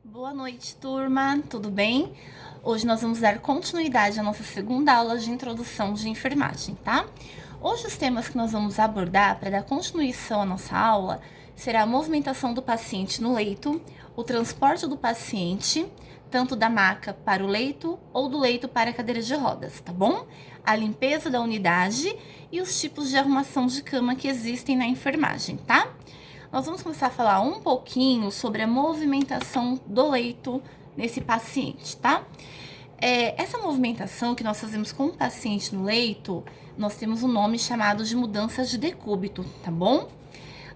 Boa noite, turma. Tudo bem? Hoje nós vamos dar continuidade à nossa segunda aula de introdução de enfermagem, tá? Hoje os temas que nós vamos abordar para dar continuação à nossa aula será a movimentação do paciente no leito, o transporte do paciente, tanto da maca para o leito ou do leito para a cadeira de rodas, tá bom? A limpeza da unidade e os tipos de arrumação de cama que existem na enfermagem, tá? Nós vamos começar a falar um pouquinho sobre a movimentação do leito nesse paciente, tá? Essa movimentação que nós fazemos com o paciente no leito, nós temos um nome chamado de mudança de decúbito, tá bom?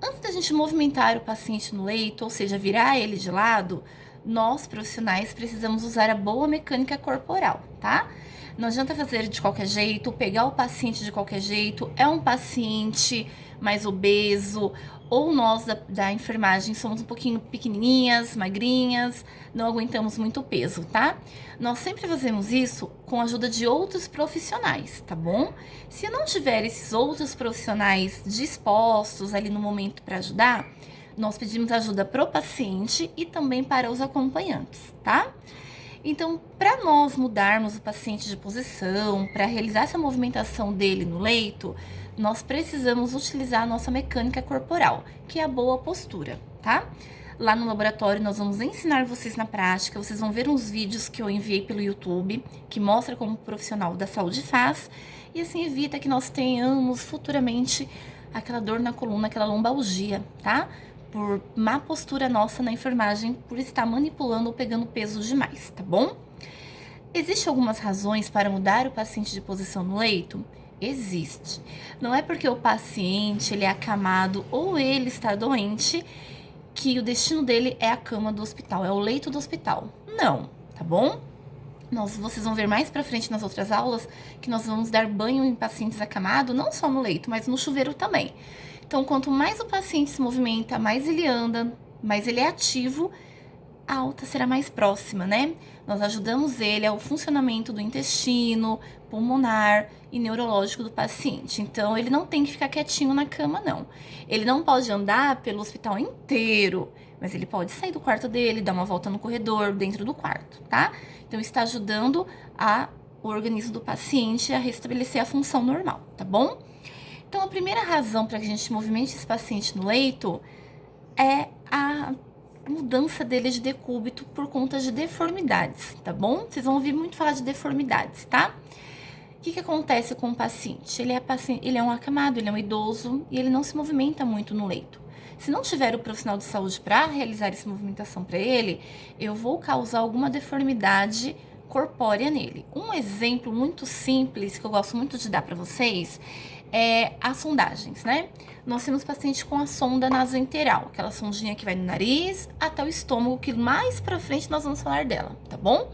Antes da gente movimentar o paciente no leito, ou seja, virar ele de lado, nós profissionais precisamos usar a boa mecânica corporal, tá? Não adianta fazer de qualquer jeito, pegar o paciente de qualquer jeito. É um paciente mais obeso, ou nós da enfermagem somos um pouquinho pequenininhas, magrinhas, não aguentamos muito peso, tá? Nós sempre fazemos isso com a ajuda de outros profissionais, tá bom? Se não tiver esses outros profissionais dispostos ali no momento para ajudar, nós pedimos ajuda para o paciente e também para os acompanhantes, tá? Então, para nós mudarmos o paciente de posição, para realizar essa movimentação dele no leito, nós precisamos utilizar a nossa mecânica corporal, que é a boa postura, tá? Lá no laboratório nós vamos ensinar vocês na prática, vocês vão ver uns vídeos que eu enviei pelo YouTube, que mostra como o profissional da saúde faz, e assim evita que nós tenhamos futuramente aquela dor na coluna, aquela lombalgia, tá? Por má postura nossa na enfermagem, por estar manipulando ou pegando peso demais, tá bom? Existem algumas razões para mudar o paciente de posição no leito? Existe. Não é porque o paciente ele é acamado ou ele está doente que o destino dele é a cama do hospital, é o leito do hospital. Não, tá bom? Vocês vão ver mais pra frente nas outras aulas que nós vamos dar banho em pacientes acamados, não só no leito, mas no chuveiro também. Então, quanto mais o paciente se movimenta, mais ele anda, mais ele é ativo, a alta será mais próxima, né? Nós ajudamos ele ao funcionamento do intestino, pulmonar e neurológico do paciente. Então, ele não tem que ficar quietinho na cama, não. Ele não pode andar pelo hospital inteiro, mas ele pode sair do quarto dele, dar uma volta no corredor, dentro do quarto, tá? Então, está ajudando o organismo do paciente a restabelecer a função normal, tá bom? Então, a primeira razão para que a gente movimente esse paciente no leito é a mudança dele de decúbito por conta de deformidades, tá bom? Vocês vão ouvir muito falar de deformidades, tá? O que acontece com o paciente? Ele é um acamado, ele é um idoso e ele não se movimenta muito no leito. Se não tiver o profissional de saúde para realizar essa movimentação para ele, eu vou causar alguma deformidade corpórea nele. Um exemplo muito simples que eu gosto muito de dar para vocês é as sondagens, né? Nós temos paciente com a sonda nasointeral, aquela sondinha que vai no nariz até o estômago, que mais pra frente nós vamos falar dela, tá bom?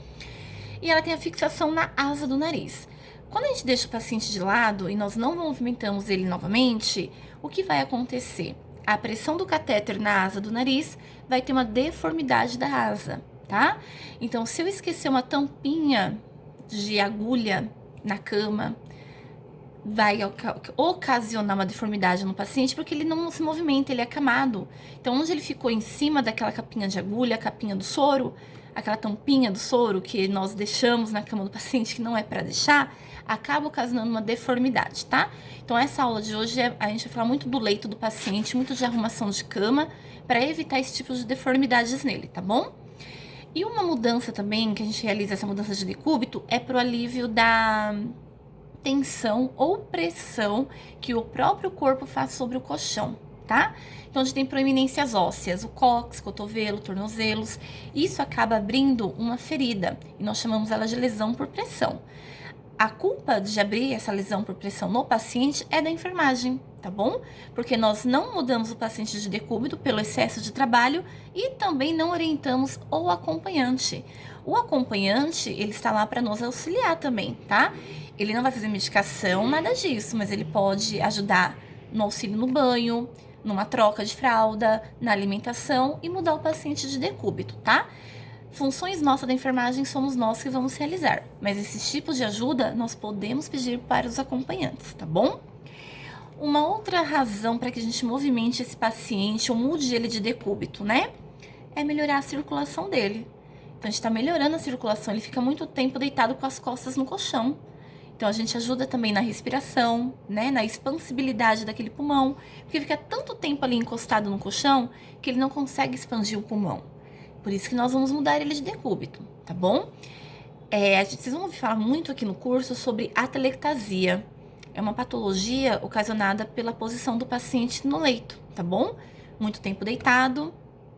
E ela tem a fixação na asa do nariz. Quando a gente deixa o paciente de lado e nós não movimentamos ele novamente, o que vai acontecer? A pressão do catéter na asa do nariz vai ter uma deformidade da asa, tá? Então, se eu esquecer uma tampinha de agulha na cama, vai ocasionar uma deformidade no paciente, porque ele não se movimenta, ele é acamado. Então, onde ele ficou em cima daquela capinha de agulha, a capinha do soro, aquela tampinha do soro que nós deixamos na cama do paciente, que não é para deixar, acaba ocasionando uma deformidade, tá? Então, essa aula de hoje, a gente vai falar muito do leito do paciente, muito de arrumação de cama, para evitar esse tipo de deformidades nele, tá bom? E uma mudança também, que a gente realiza essa mudança de decúbito, é pro alívio da tensão ou pressão que o próprio corpo faz sobre o colchão, tá? Então, onde tem proeminências ósseas, o cóccix, cotovelo, tornozelos, isso acaba abrindo uma ferida e nós chamamos ela de lesão por pressão. A culpa de abrir essa lesão por pressão no paciente é da enfermagem, tá bom? Porque nós não mudamos o paciente de decúbito pelo excesso de trabalho e também não orientamos o acompanhante. O acompanhante, ele está lá para nos auxiliar também, tá? Ele não vai fazer medicação, nada disso, mas ele pode ajudar no auxílio no banho, numa troca de fralda, na alimentação e mudar o paciente de decúbito, tá? Funções nossas da enfermagem somos nós que vamos realizar, mas esses tipos de ajuda nós podemos pedir para os acompanhantes, tá bom? Uma outra razão para que a gente movimente esse paciente ou mude ele de decúbito, né? é melhorar a circulação dele. Então, a gente tá melhorando a circulação, ele fica muito tempo deitado com as costas no colchão. Então, a gente ajuda também na respiração, né? Na expansibilidade daquele pulmão. Porque fica tanto tempo ali encostado no colchão que ele não consegue expandir o pulmão. Por isso que nós vamos mudar ele de decúbito, tá bom? Vocês vão ouvir falar muito aqui no curso sobre atelectasia. É uma patologia ocasionada pela posição do paciente no leito, tá bom? Muito tempo deitado,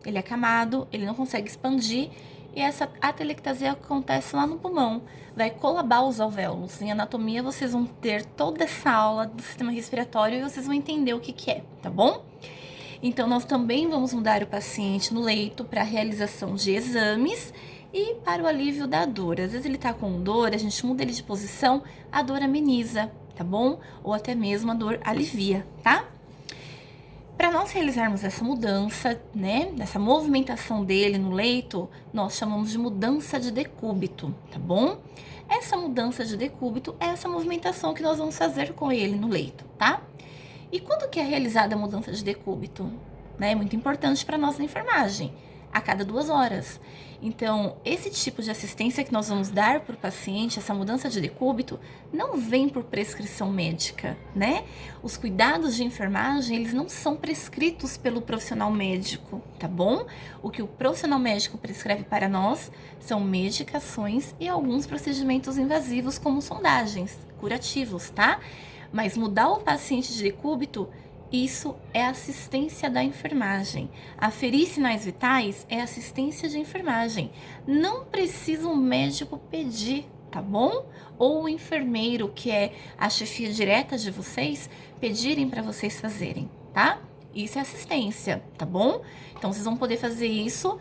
ele é acamado, ele não consegue expandir. E essa atelectasia acontece lá no pulmão, vai colabar os alvéolos. Em anatomia, vocês vão ter toda essa aula do sistema respiratório e vocês vão entender o que que é, tá bom? Então, nós também vamos mudar o paciente no leito para a realização de exames e para o alívio da dor. Às vezes ele tá com dor, a gente muda ele de posição, a dor ameniza, tá bom? Ou até mesmo a dor alivia, tá? Para nós realizarmos essa mudança, né, essa movimentação dele no leito, nós chamamos de mudança de decúbito, tá bom? Essa mudança de decúbito é essa movimentação que nós vamos fazer com ele no leito, tá? E quando que é realizada a mudança de decúbito? Né? É muito importante para nós na enfermagem, a cada 2 horas. Então, esse tipo de assistência que nós vamos dar para o paciente, essa mudança de decúbito, não vem por prescrição médica, né? Os cuidados de enfermagem, eles não são prescritos pelo profissional médico, tá bom? O que o profissional médico prescreve para nós são medicações e alguns procedimentos invasivos, como sondagens, curativos, tá? Mas mudar o paciente de decúbito, isso é assistência da enfermagem. Aferir sinais vitais é assistência de enfermagem. Não precisa um médico pedir, tá bom? Ou o enfermeiro, que é a chefia direta de vocês, pedirem para vocês fazerem, tá? Isso é assistência, tá bom? Então, vocês vão poder fazer isso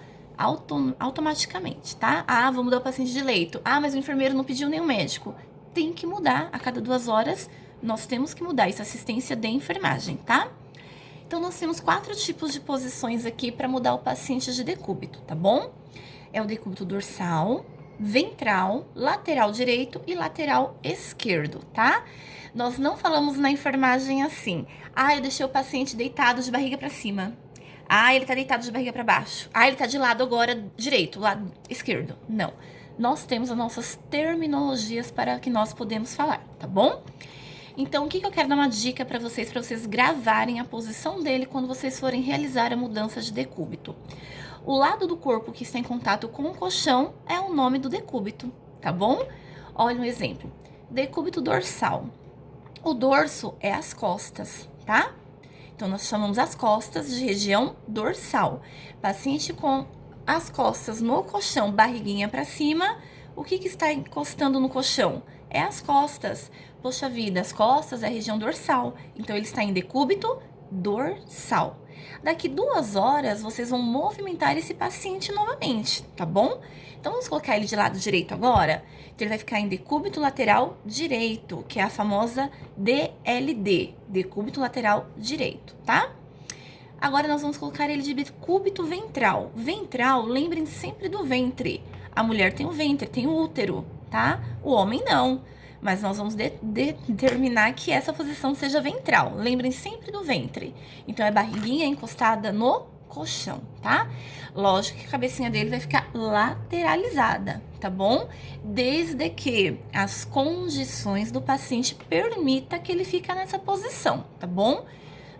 automaticamente, tá? Ah, vou mudar o paciente de leito. Ah, mas o enfermeiro não pediu nem o médico. Tem que mudar a cada 2 horas. Nós temos que mudar essa assistência de enfermagem, tá? Então, nós temos 4 tipos de posições aqui para mudar o paciente de decúbito, tá bom? É o decúbito dorsal, ventral, lateral direito e lateral esquerdo, tá? Nós não falamos na enfermagem assim. Ah, eu deixei o paciente deitado de barriga para cima. Ah, ele tá deitado de barriga para baixo. Ah, ele tá de lado agora direito, lado esquerdo. Não. Nós temos as nossas terminologias para que nós podemos falar, tá bom? Então, o que eu quero dar uma dica para vocês gravarem a posição dele quando vocês forem realizar a mudança de decúbito. O lado do corpo que está em contato com o colchão é o nome do decúbito, tá bom? Olha um exemplo. Decúbito dorsal. O dorso é as costas, tá? Então, nós chamamos as costas de região dorsal. Paciente com as costas no colchão, barriguinha para cima, o que está encostando no colchão? É as costas. Poxa vida, as costas é a região dorsal. Então, ele está em decúbito dorsal. Daqui 2 horas, vocês vão movimentar esse paciente novamente, tá bom? Então, vamos colocar ele de lado direito agora. Então, ele vai ficar em decúbito lateral direito, que é a famosa DLD, decúbito lateral direito, tá? Agora, nós vamos colocar ele de decúbito ventral. Ventral, lembrem sempre do ventre. A mulher tem o ventre, tem o útero, tá? O homem não. Mas nós vamos determinar que essa posição seja ventral. Lembrem sempre do ventre. Então, é barriguinha encostada no colchão, tá? Lógico que a cabecinha dele vai ficar lateralizada, tá bom? Desde que as condições do paciente permita que ele fique nessa posição, tá bom?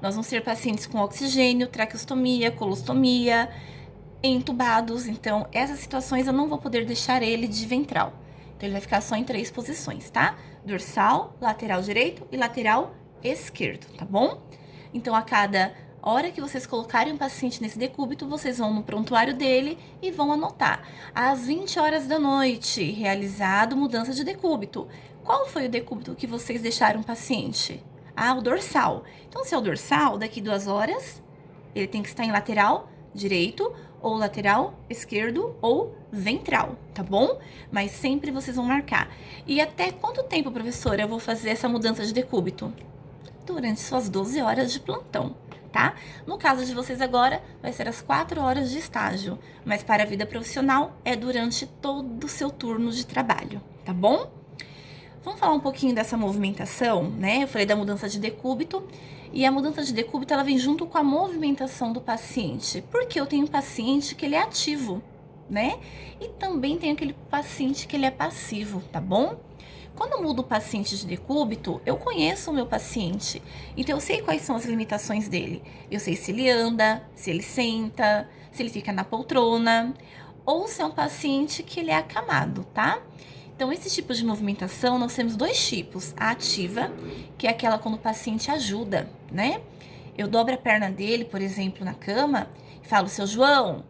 Nós vamos ter pacientes com oxigênio, traqueostomia, colostomia, entubados. Então, essas situações eu não vou poder deixar ele de ventral. Então, ele vai ficar só em 3 posições, tá? Dorsal, lateral direito e lateral esquerdo, tá bom? Então, a cada hora que vocês colocarem um paciente nesse decúbito, vocês vão no prontuário dele e vão anotar. Às 20 horas da noite, realizado mudança de decúbito. Qual foi o decúbito que vocês deixaram o paciente? Ah, o dorsal. Então, se é o dorsal, daqui 2 horas, ele tem que estar em lateral direito ou lateral esquerdo ou ventral, tá bom? Mas sempre vocês vão marcar. E até quanto tempo, professora, eu vou fazer essa mudança de decúbito? Durante suas 12 horas de plantão, tá? No caso de vocês agora, vai ser as 4 horas de estágio, mas para a vida profissional é durante todo o seu turno de trabalho, tá bom? Vamos falar um pouquinho dessa movimentação, né? Eu falei da mudança de decúbito E a mudança de decúbito, ela vem junto com a movimentação do paciente. Porque eu tenho um paciente que ele é ativo, né? E também tem aquele paciente que ele é passivo, tá bom? Quando eu mudo o paciente de decúbito, eu conheço o meu paciente. Então, eu sei quais são as limitações dele. Eu sei se ele anda, se ele senta, se ele fica na poltrona. Ou se é um paciente que ele é acamado, tá? Então, esse tipo de movimentação, nós temos dois tipos. A ativa, que é aquela quando o paciente ajuda, né? Eu dobro a perna dele, por exemplo, na cama, e falo, seu João,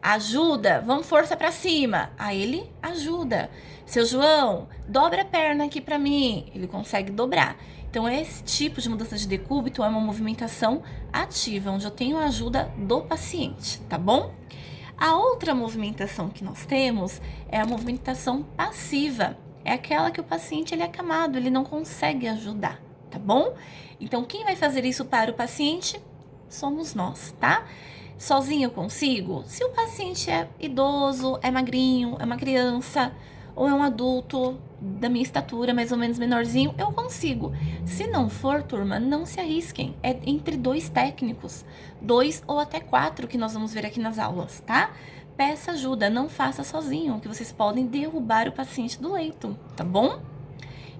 ajuda, vamos força pra cima. Aí ele ajuda. Seu João, dobra a perna aqui pra mim. Ele consegue dobrar. Então, esse tipo de mudança de decúbito é uma movimentação ativa, onde eu tenho a ajuda do paciente, tá bom? A outra movimentação que nós temos é a movimentação passiva. É aquela que o paciente ele é acamado, ele não consegue ajudar, tá bom? Então, quem vai fazer isso para o paciente? Somos nós, tá? Sozinho eu consigo? Se o paciente é idoso, é magrinho, é uma criança ou é um adulto da minha estatura, mais ou menos menorzinho, eu consigo. Se não for, turma, não se arrisquem. É entre 2 técnicos, 2 ou até 4 que nós vamos ver aqui nas aulas, tá? Peça ajuda, não faça sozinho, que vocês podem derrubar o paciente do leito, tá bom?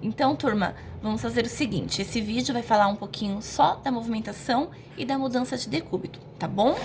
Então, turma, vamos fazer o seguinte, esse vídeo vai falar um pouquinho só da movimentação e da mudança de decúbito, tá bom?